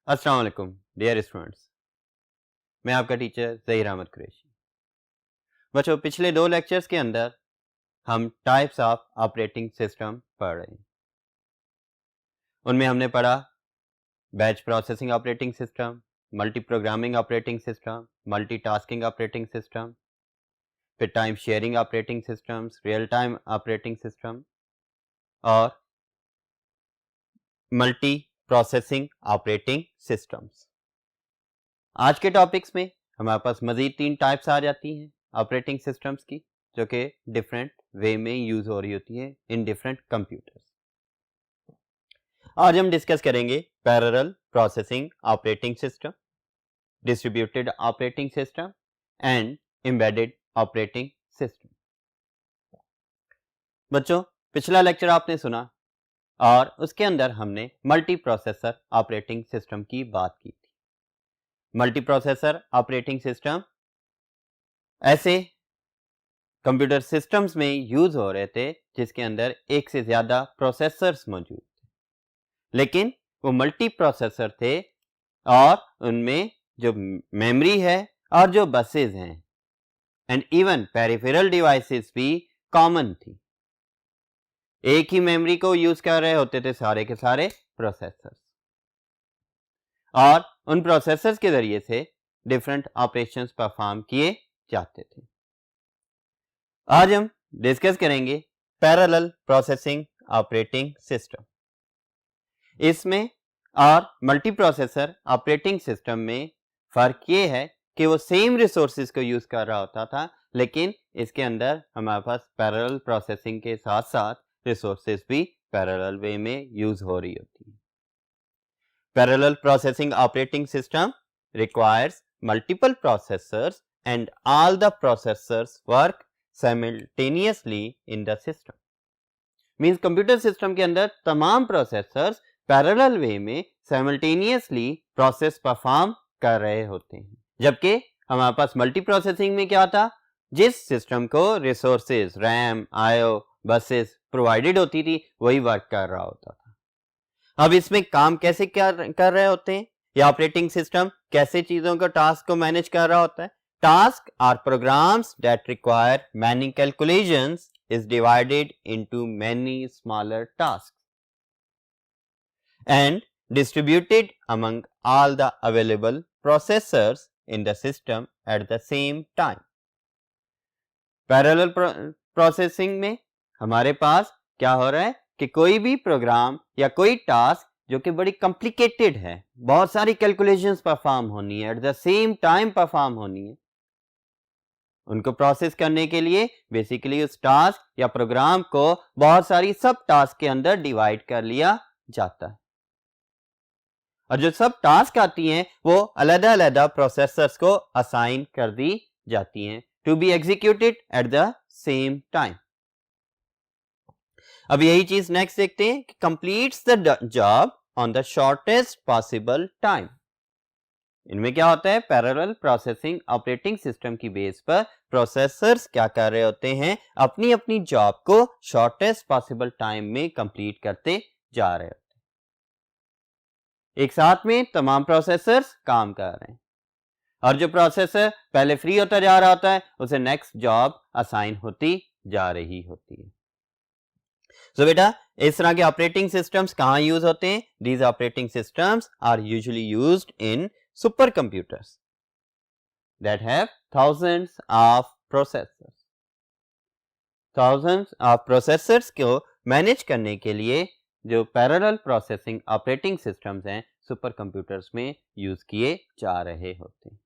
अस्सलाम वालेकुम dear students. मैं आपका टीचर ज़हीर अहमद कुरैशी। बच्चों, पिछले 2 लेक्चर्स के अंदर हम टाइप्स ऑफ ऑपरेटिंग सिस्टम पढ़ रहे हैं। उनमें हमने पढ़ा batch processing operating system, multi programming operating system, multitasking operating system, फिर time sharing operating systems, real time operating system और मल्टी प्रोसेसिंग ऑपरेटिंग सिस्टम्स। आज के टॉपिक्स में हमारे पास मज़ीद 3 टाइप्स आ जाती हैं ऑपरेटिंग सिस्टम्स की, जो कि डिफरेंट वे में यूज़ हो रही होती है इन डिफरेंट कंप्यूटर्स। आज हम डिस्कस करेंगे parallel processing operating system, distributed operating system and embedded operating system. बच्चों, पिछला लेक्चर आपने सुना और उसके अंदर हमने मल्टी प्रोसेसर ऑपरेटिंग सिस्टम की बात की थी। मल्टी प्रोसेसर ऑपरेटिंग सिस्टम ऐसे कंप्यूटर सिस्टम्स में यूज हो रहे थे जिसके अंदर एक से ज्यादा प्रोसेसर्स मौजूद थे, लेकिन वो मल्टी प्रोसेसर थे और उनमें जो मेमोरी है और जो बसेस हैं एंड इवन पेरिफेरल डिवाइसेस भी कॉमन थी। एक ही मेमोरी को यूज कर रहे होते थे सारे के सारे प्रोसेसर्स, और उन प्रोसेसर्स के जरिए से डिफरेंट ऑपरेशंस परफॉर्म किए जाते थे। आज हम डिस्कस करेंगे पैरेलल प्रोसेसिंग ऑपरेटिंग सिस्टम। इसमें और मल्टी प्रोसेसर ऑपरेटिंग सिस्टम में फर्क ये है कि वो सेम रिसोर्सेज को यूज कर रहा होता था, लेकिन इसके अंदर हमारे पास पैरेलल प्रोसेसिंग के साथ साथ रिसोर्सेज भी पैरेलल वे में यूज हो रही होती है। Parallel processing operating system requires multiple processors and all the processors work simultaneously in the system। Means computer system के अंदर तमाम प्रोसेसर्स पैरेलल वे में साइमल्टेनियसली प्रोसेस परफॉर्म कर रहे होते हैं, जबकि हमारे पास मल्टी प्रोसेसिंग में क्या था, जिस सिस्टम को resources RAM IO buses provided होती थी वही वर्क कर रहा होता था। अब इसमें काम कैसे कर रहे होते हैं, या ऑपरेटिंग सिस्टम कैसे चीजों को टास्क को मैनेज कर रहा होता है। Tasks are programs that require many calculations is divided into many smaller tasks and distributed among all the available processors in the system at the same time। Parallel processing में हमारे पास क्या हो रहा है कि कोई भी प्रोग्राम या कोई टास्क जो कि बड़ी कॉम्प्लिकेटेड है, बहुत सारी कैलकुलेशंस परफॉर्म होनी है, eight the same time perform होनी है, उनको प्रोसेस करने के लिए बेसिकली उस टास्क या प्रोग्राम को बहुत सारी सब टास्क के अंदर डिवाइड कर लिया जाता है, और जो सब टास्क आती हैं वो अलग-अलग प्रोसेसर्स को असाइन कर दी जाती हैं to be executed at the same time. अब यही चीज नेक्स्ट देखते हैं कि completes the job on the shortest possible time. इनमें क्या होता है, पैरेलल प्रोसेसिंग ऑपरेटिंग सिस्टम की बेस पर प्रोसेसर्स क्या कर रहे होते हैं, अपनी अपनी जॉब को शॉर्टेस्ट पॉसिबल टाइम में कंप्लीट करते जा रहे होते हैं। एक साथ में तमाम प्रोसेसर्स काम कर रहे हैं और जो प्रोसेसर पहले फ्री होता जा रहा होता है उसे नेक्स्ट जॉब असाइन होती जा रही होती है। सो बेटा, इस तरह के ऑपरेटिंग सिस्टम्स कहाँ यूज होते हैं? These operating systems are usually used in supercomputers that have thousands of processors। thousands of processors को मैनेज करने के लिए जो पैरेलल प्रोसेसिंग ऑपरेटिंग सिस्टम्स हैं सुपर कंप्यूटर्स में यूज किए जा रहे होते हैं।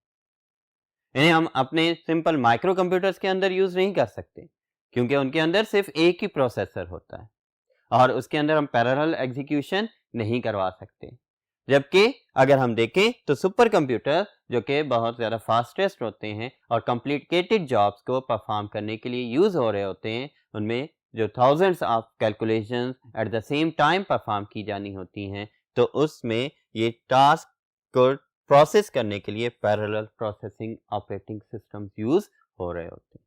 इन्हें हम अपने सिंपल माइक्रो कंप्यूटर्स के अंदर यूज नहीं कर सकते, क्योंकि उनके अंदर सिर्फ एक ही प्रोसेसर होता है और उसके अंदर हम पैरेलल एग्जीक्यूशन नहीं करवा सकते। जबकि अगर हम देखें तो सुपर कंप्यूटर जो कि बहुत ज़्यादा फास्टेस्ट होते हैं और कॉम्प्लिकेटेड जॉब्स को परफॉर्म करने के लिए यूज़ हो रहे होते हैं, उनमें जो thousands of calculations eight the same time perform की जानी होती हैं, तो उसमें ये टास्क को प्रोसेस करने के लिए parallel processing operating systems use हो रहे होते हैं।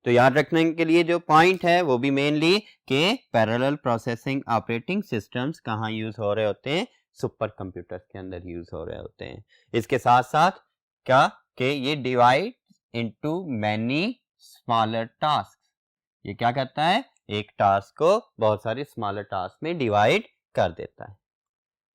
तो याद रखने के लिए जो पॉइंट है वो भी मेनली कि पैरेलल प्रोसेसिंग ऑपरेटिंग सिस्टम्स कहाँ यूज हो रहे होते हैं, सुपर कंप्यूटर्स के अंदर यूज हो रहे होते हैं। इसके साथ साथ क्या कि ये divide into many smaller task, ये क्या करता है, एक टास्क को बहुत सारे स्मॉलर टास्क में डिवाइड कर देता है,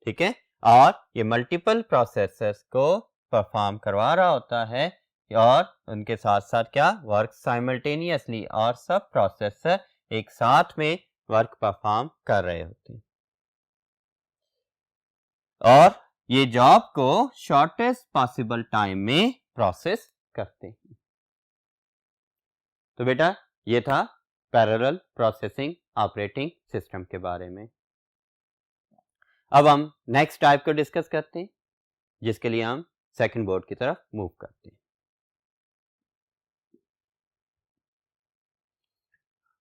ठीक है। और ये मल्टीपल प्रोसेसर्स को परफॉर्म करवा रहा होता है और उनके साथ साथ क्या वर्क साइमल्टेनियसली, और सब प्रोसेसर एक साथ में वर्क परफॉर्म कर रहे होते हैं और ये जॉब को शॉर्टेस्ट पॉसिबल टाइम में प्रोसेस करते हैं। तो बेटा ये था पैरेलल प्रोसेसिंग ऑपरेटिंग सिस्टम के बारे में। अब हम नेक्स्ट टाइप को डिस्कस करते हैं, जिसके लिए हम सेकंड बोर्ड की तरफ मूव करते हैं।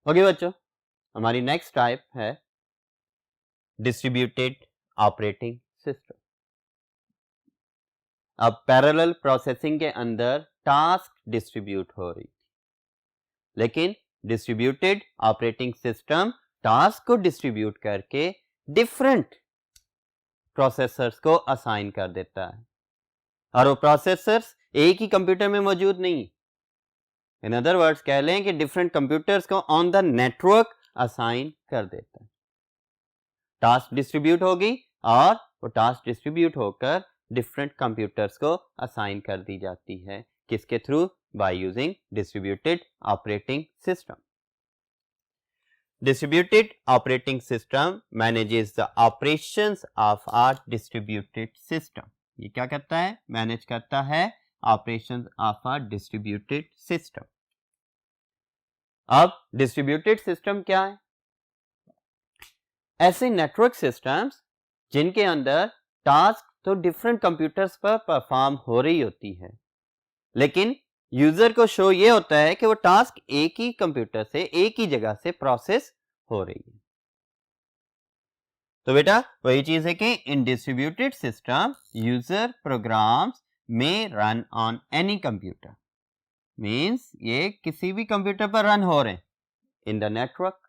ओके बच्चों, हमारी नेक्स्ट टाइप है डिस्ट्रीब्यूटेड ऑपरेटिंग सिस्टम। अब पैरेलल प्रोसेसिंग के अंदर टास्क डिस्ट्रीब्यूट हो रही थी, लेकिन डिस्ट्रीब्यूटेड ऑपरेटिंग सिस्टम टास्क को डिस्ट्रीब्यूट करके डिफरेंट प्रोसेसर्स को असाइन कर देता है और वो प्रोसेसर्स एक ही कंप्यूटर में मौजूद नहीं। इन अदर वर्ड्स कह लें कि डिफरेंट कंप्यूटर्स को ऑन द नेटवर्क असाइन कर देता है। टास्क डिस्ट्रीब्यूट होगी और वो टास्क डिस्ट्रीब्यूट होकर डिफरेंट कंप्यूटर्स को असाइन कर दी जाती है, किसके through, by using distributed operating system. Distributed operating system manages the operations of a distributed system. ये क्या करता है, मैनेज करता है operations of a distributed system. अब distributed system क्या है, ऐसे नेटवर्क सिस्टम्स जिनके अंदर टास्क तो डिफरेंट कंप्यूटर्स पर परफॉर्म हो रही होती है, लेकिन यूजर को शो ये होता है कि वो टास्क एक ही कंप्यूटर से एक ही जगह से प्रोसेस हो रही है। तो बेटा वही चीज है कि इन डिस्ट्रीब्यूटेड सिस्टम यूजर प्रोग्राम्स में run on any computer, means ये किसी भी कंप्यूटर पर रन हो रहे हैं इन द नेटवर्क,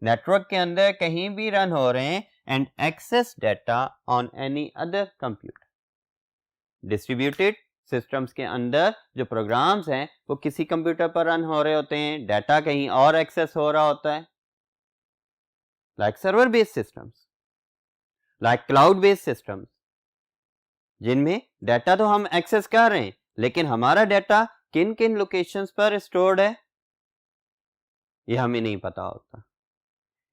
नेटवर्क के अंदर कहीं भी रन हो रहे हैं and access data on any other computer. Distributed systems के अंदर जो प्रोग्राम्स हैं वो किसी कंप्यूटर पर रन हो रहे होते हैं, डाटा कहीं और एक्सेस हो रहा होता है, like server based systems, like cloud based systems, जिनमें डाटा तो हम एक्सेस कर रहे हैं लेकिन हमारा डाटा किन किन लोकेशंस पर स्टोर्ड है ये हमें नहीं पता होता।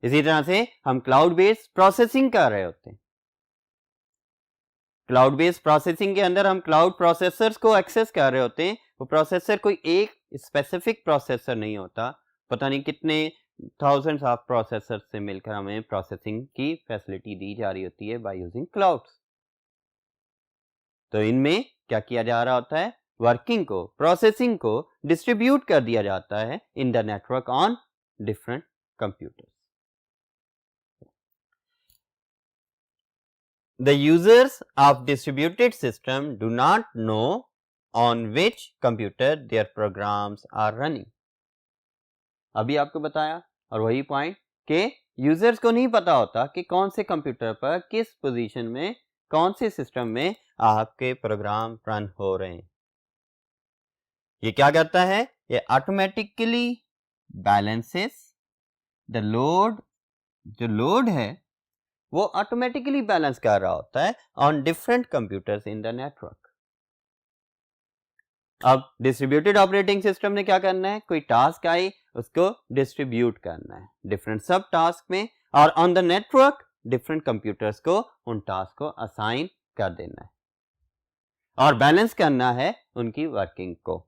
इसी तरह से हम क्लाउड बेस्ड प्रोसेसिंग कर रहे होते हैं, क्लाउड बेस्ड प्रोसेसिंग के अंदर हम क्लाउड प्रोसेसर्स को एक्सेस कर रहे होते हैं। वो प्रोसेसर कोई एक स्पेसिफिक प्रोसेसर नहीं होता, पता नहीं कितने थाउजेंड्स ऑफ प्रोसेसर से मिलकर हमें प्रोसेसिंग की फैसिलिटी दी जा रही होती है बाय यूजिंग क्लाउड्स। तो इनमें क्या किया जा रहा होता है, वर्किंग को, प्रोसेसिंग को डिस्ट्रीब्यूट कर दिया जाता है in the network on different computers. The users of distributed system do not know on which computer their programs are running. अभी आपको बताया और वही पॉइंट कि यूजर्स को नहीं पता होता कि कौन से कंप्यूटर पर किस पोजीशन में कौन से सिस्टम में आपके प्रोग्राम रन हो रहे हैं। ये क्या करता है, ये ऑटोमेटिकली बैलेंसेस द लोड, जो लोड है वो ऑटोमेटिकली बैलेंस कर रहा होता है on different computers in the network. अब डिस्ट्रीब्यूटेड ऑपरेटिंग सिस्टम ने क्या करना है, कोई टास्क आई उसको डिस्ट्रीब्यूट करना है डिफरेंट सब टास्क में, और on the network different computers को उन टास्क को असाइन कर देना है और बैलेंस करना है उनकी वर्किंग को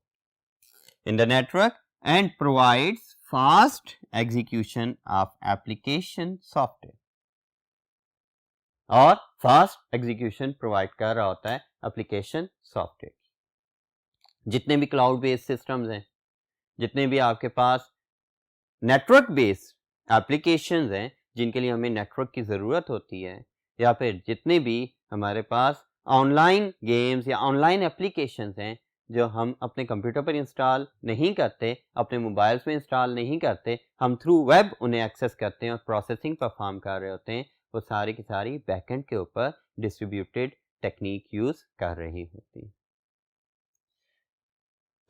in the network and provides fast execution of application software. और फास्ट एग्जीक्यूशन प्रोवाइड कर रहा होता है एप्लीकेशन सॉफ्टवेयर। जितने भी क्लाउड बेस्ड सिस्टम्स हैं, जितने भी आपके पास नेटवर्क बेस्ड एप्लीकेशंस हैं जिनके लिए हमें नेटवर्क की ज़रूरत होती है, या फिर जितने भी हमारे पास ऑनलाइन गेम्स या ऑनलाइन एप्लीकेशंस हैं जो हम अपने कंप्यूटर पर इंस्टॉल नहीं करते, अपने मोबाइल्स में इंस्टॉल नहीं करते, हम थ्रू वेब उन्हें एक्सेस करते हैं और प्रोसेसिंग परफॉर्म कर रहे होते हैं, वो सारी की सारी बैकएंड के ऊपर डिस्ट्रीब्यूटेड टेक्निक यूज कर रही होती है।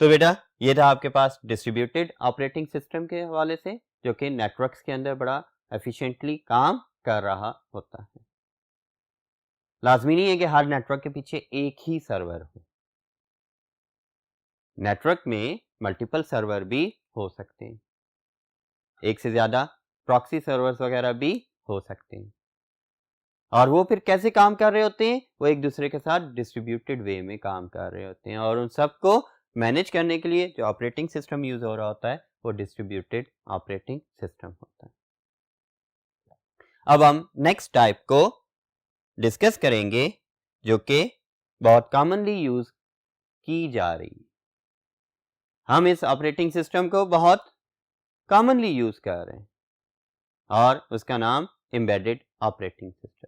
तो बेटा ये था आपके पास डिस्ट्रीब्यूटेड ऑपरेटिंग सिस्टम के हवाले से, जो कि नेटवर्क्स के अंदर बड़ा एफिशिएंटली काम कर रहा होता है। लाजमी नहीं है कि हर नेटवर्क के पीछे एक ही सर्वर हो, नेटवर्क में मल्टीपल सर्वर भी हो सकते हैं, एक से ज्यादा प्रॉक्सी सर्वर्स वगैरह भी हो सकते हैं, और वो फिर कैसे काम कर रहे होते हैं, वो एक दूसरे के साथ डिस्ट्रीब्यूटेड वे में काम कर रहे होते हैं, और उन सबको मैनेज करने के लिए जो ऑपरेटिंग सिस्टम यूज हो रहा होता है वो डिस्ट्रीब्यूटेड ऑपरेटिंग सिस्टम होता है। अब हम नेक्स्ट टाइप को डिस्कस करेंगे जो कि बहुत कॉमनली यूज की जा रही है। हम इस ऑपरेटिंग सिस्टम को बहुत कॉमनली यूज कर रहे हैं और उसका नाम एम्बेडेड ऑपरेटिंग सिस्टम।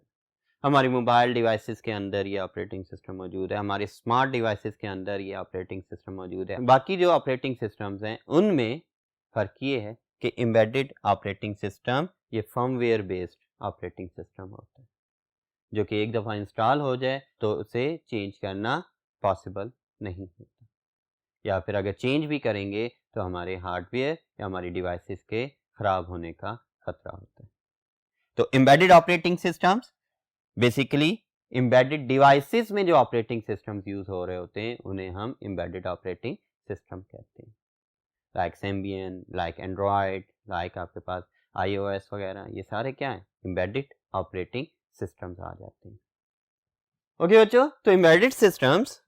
हमारी मोबाइल डिवाइसेस के अंदर ये ऑपरेटिंग सिस्टम मौजूद है, हमारे स्मार्ट डिवाइसेस के अंदर ये ऑपरेटिंग सिस्टम मौजूद है। बाकी जो ऑपरेटिंग सिस्टम्स हैं उनमें फ़र्क ये है कि एम्बेडेड ऑपरेटिंग सिस्टम ये फर्मवेयर बेस्ड ऑपरेटिंग सिस्टम होता है, जो कि एक दफ़ा इंस्टॉल हो जाए तो उसे चेंज करना पॉसिबल नहीं होता, या फिर अगर चेंज भी करेंगे तो हमारे हार्डवेयर या हमारी डिवाइसेस के ख़राब होने का खतरा होता है। तो embedded operating systems basically embedded devices में जो ऑपरेटिंग सिस्टम्स यूज हो रहे होते हैं उन्हें हम एम्बेडेड ऑपरेटिंग सिस्टम कहते हैं, like Symbian, like Android, like आपके पास iOS वगैरह, ये सारे क्या हैं, एम्बेडेड ऑपरेटिंग सिस्टम्स आ जाते हैं। ओके बच्चों, तो embedded systems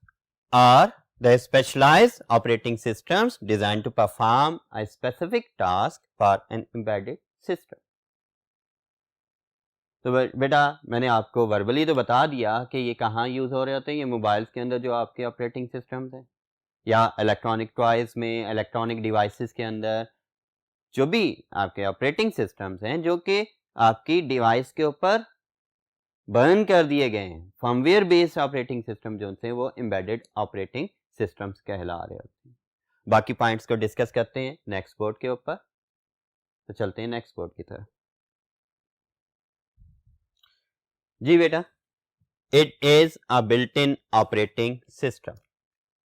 are the specialized operating systems designed to perform a specific task for an embedded system. तो बेटा मैंने आपको वर्बली तो बता दिया कि ये कहाँ यूज हो रहे होते हैं, ये मोबाइल्स के अंदर जो आपके ऑपरेटिंग सिस्टम्स हैं, या इलेक्ट्रॉनिक टॉयज में, इलेक्ट्रॉनिक डिवाइसेस के अंदर जो भी आपके ऑपरेटिंग सिस्टम्स हैं जो कि आपकी डिवाइस के ऊपर बर्न कर दिए गए हैं, फर्मवेयर बेस्ड ऑपरेटिंग सिस्टम जो हैं वो एम्बेडेड ऑपरेटिंग सिस्टम्स कहला रहे होते हैं। बाकी पॉइंट्स को डिस्कस करते हैं नेक्स्ट बोर्ड के ऊपर, तो चलते हैं नेक्स्ट बोर्ड की तरफ। जी बेटा, it is a built in operating system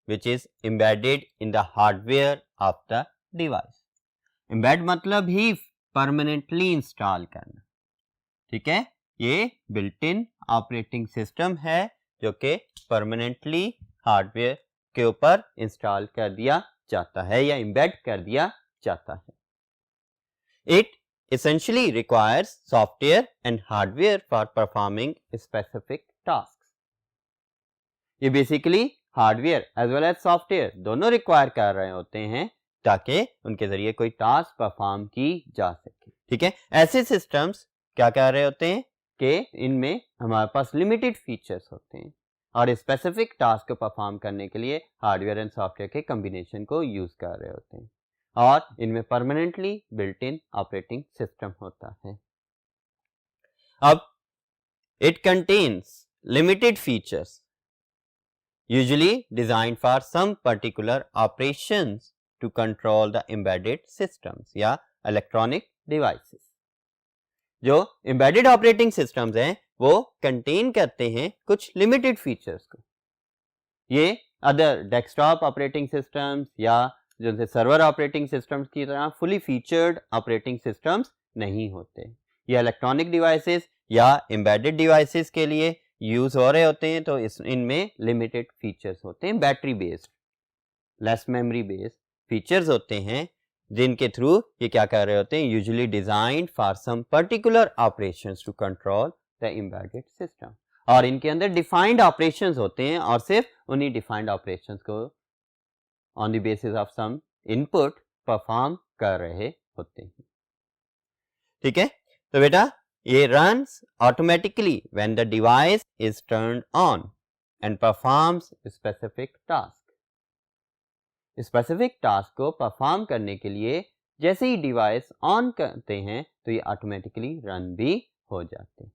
which is embedded in the hardware of the device. Embed मतलब ही परमानेंटली इंस्टॉल करना, ठीक है। ये बिल्ट इन ऑपरेटिंग सिस्टम है जो कि परमानेंटली हार्डवेयर के ऊपर इंस्टॉल कर दिया जाता है या एम्बेड कर दिया जाता है। It essentially requires software and hardware for performing specific tasks. ये basically hardware as well as software दोनों रिक्वायर कर रहे होते हैं ताकि उनके जरिए कोई टास्क परफॉर्म की जा सके, ठीक है। ऐसे सिस्टम्स क्या कर रहे होते हैं कि इनमें हमारे पास लिमिटेड फीचर्स होते हैं और स्पेसिफिक टास्क को परफॉर्म करने के लिए हार्डवेयर एंड सॉफ्टवेयर के कॉम्बिनेशन को यूज कर रहे होते हैं और इनमें permanently built in operating system होता है। अब it contains limited features usually designed for some particular operations to control the embedded systems या इलेक्ट्रॉनिक डिवाइसेस। जो एम्बेडेड ऑपरेटिंग सिस्टम्स हैं वो कंटेन करते हैं कुछ लिमिटेड फीचर्स को। ये अदर डेस्कटॉप ऑपरेटिंग सिस्टम्स या जो सर्वर ऑपरेटिंग सिस्टम्स की तरह फुली फीचर्ड ऑपरेटिंग सिस्टम्स नहीं होते। ये इलेक्ट्रॉनिक डिवाइसेस या एम्बेडेड डिवाइसेस के लिए यूज हो रहे होते हैं, तो इनमें लिमिटेड फीचर्स होते हैं, battery based less memory based features होते हैं जिनके थ्रू ये क्या कर रहे होते हैं, usually designed for some particular operations to control the embedded system. और इनके अंदर डिफाइंड ऑपरेशंस होते हैं और सिर्फ उन्हीं डिफाइंड ऑपरेशंस को on the basis of some input perform कर रहे होते हैं, ठीक है। तो बेटा ये runs automatically when the device is turned on and performs specific task. Specific task को परफॉर्म करने के लिए जैसे ही डिवाइस ऑन करते हैं तो ये ऑटोमेटिकली रन भी हो जाते हैं।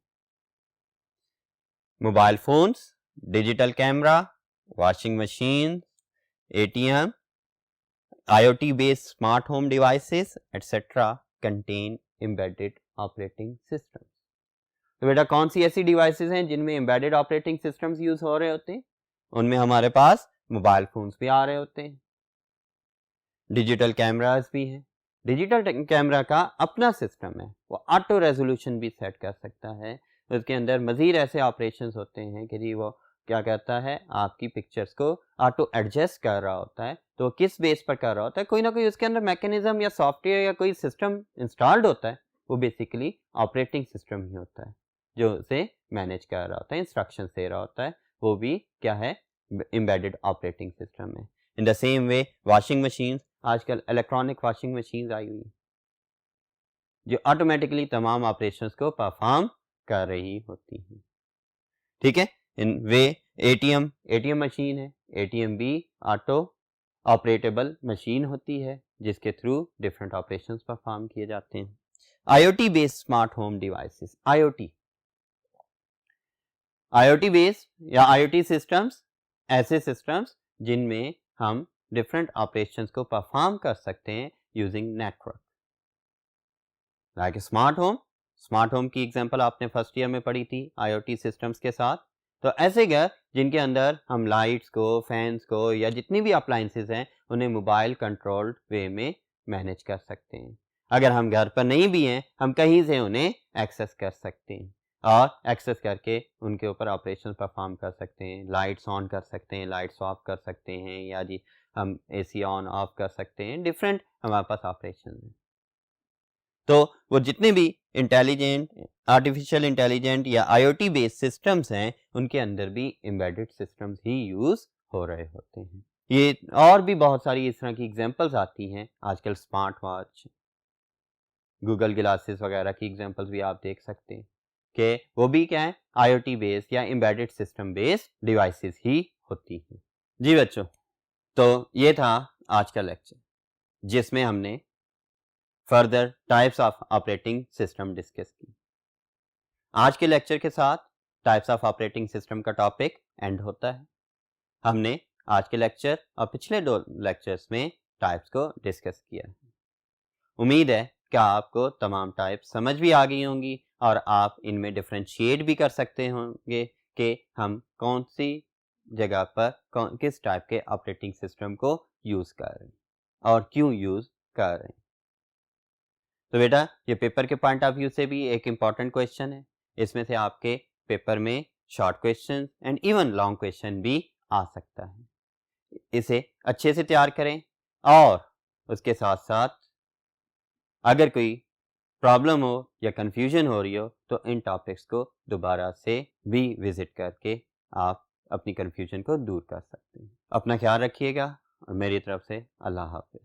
Mobile phones, digital camera, washing machine, ATM, IoT based smart home devices etc. contain embedded operating systems. तो बेटा कौन सी ऐसी डिवाइसेस हैं जिनमें एम्बेडेड ऑपरेटिंग सिस्टम्स यूज हो रहे होते हैं? उनमें हमारे पास मोबाइल फोन्स भी आ रहे होते हैं, डिजिटल कैमरास भी हैं। डिजिटल कैमरा का अपना सिस्टम है, वो ऑटो रेजोल्यूशन भी सेट कर सकता है। उसके अंदर मजीद ऐसे ऑपरेशंस होते हैं कि जी वो क्या कहता है, आपकी पिक्चर्स को ऑटो एडजस्ट कर रहा होता है। तो किस बेस पर कर रहा होता है, कोई ना कोई उसके अंदर मैकेनिज्म या सॉफ्टवेयर या कोई सिस्टम इंस्टॉल्ड होता है। वो बेसिकली ऑपरेटिंग सिस्टम ही होता है जो उसे मैनेज कर रहा होता है, इंस्ट्रक्शन दे रहा होता है। वो भी क्या है, एम्बेडेड ऑपरेटिंग सिस्टम है। In the same way washing machine, आजकल इलेक्ट्रॉनिक वॉशिंग मशीन आई हुई जो ऑटोमेटिकली तमाम ऑपरेशंस को परफॉर्म कर रही होती हैं। ठीक है, इन वे एटीएम मशीन है, एटीएम भी ऑटो ऑपरेटेबल मशीन होती है जिसके थ्रू डिफरेंट ऑपरेशंस परफॉर्म किए जाते हैं। IoT based smart home devices, IoT based या आईओटी सिस्टम्स ऐसे सिस्टम्स जिनमें हम डिफरेंट ऑपरेशंस को परफॉर्म कर सकते हैं using network, like smart home की एग्जांपल आपने फर्स्ट ईयर में पढ़ी थी आईओटी सिस्टम्स के साथ। तो ऐसे घर जिनके अंदर हम लाइट्स को, फैंस को या जितनी भी अप्लायंसेस हैं उन्हें मोबाइल कंट्रोल्ड वे में मैनेज कर सकते हैं। अगर हम घर पर नहीं भी हैं, हम कहीं से उन्हें एक्सेस कर सकते हैं और एक्सेस करके उनके ऊपर ऑपरेशन परफॉर्म कर सकते हैं। लाइट्स ऑन कर सकते हैं, लाइट्स ऑफ कर सकते हैं, या जी हम एसी ऑन ऑफ कर सकते हैं। डिफरेंट हमारे पास ऑपरेशन हैं। तो वो जितने भी इंटेलिजेंट, आर्टिफिशियल इंटेलिजेंट या आईओटी बेस्ड सिस्टम्स हैं उनके अंदर भी एम्बेडेड सिस्टम्स ही यूज हो रहे होते हैं। ये और भी बहुत सारी इस तरह की एग्जांपल्स आती हैं आजकल, स्मार्ट वॉच, गूगल ग्लासेस वगैरह की एग्जांपल्स भी आप देख सकते हैं कि वो भी क्या है, आईओटी बेस्ड या एम्बेडेड सिस्टम बेस्ड डिवाइसेस ही होती हैं। जी बच्चों, तो ये था आज का लेक्चर जिसमें हमने further types of operating system discuss की। आज के लेक्चर के साथ टाइप्स ऑफ ऑपरेटिंग सिस्टम का टॉपिक एंड होता है। हमने आज के लेक्चर और पिछले 2 लेक्चर्स में टाइप्स को डिस्कस किया है। उम्मीद है कि आपको तमाम टाइप्स समझ भी आ गई होंगी और आप इनमें डिफरेंशिएट भी कर सकते होंगे कि हम कौन सी जगह पर किस टाइप के ऑपरेटिंग सिस्टम को यूज कर रहे हैं और क्यों यूज कर रहे हैं। तो बेटा ये पेपर के पॉइंट ऑफ व्यू से भी एक इम्पॉर्टेंट क्वेश्चन है। इसमें से आपके पेपर में short question and even long question भी आ सकता है। इसे अच्छे से तैयार करें और उसके साथ साथ अगर कोई प्रॉब्लम हो या कंफ्यूजन हो रही हो तो इन टॉपिक्स को दोबारा से भी विजिट करके आप अपनी कंफ्यूजन को दूर कर सकते हैं। अपना ख्याल रखिएगा और मेरी तरफ से अल्लाह हाफिज।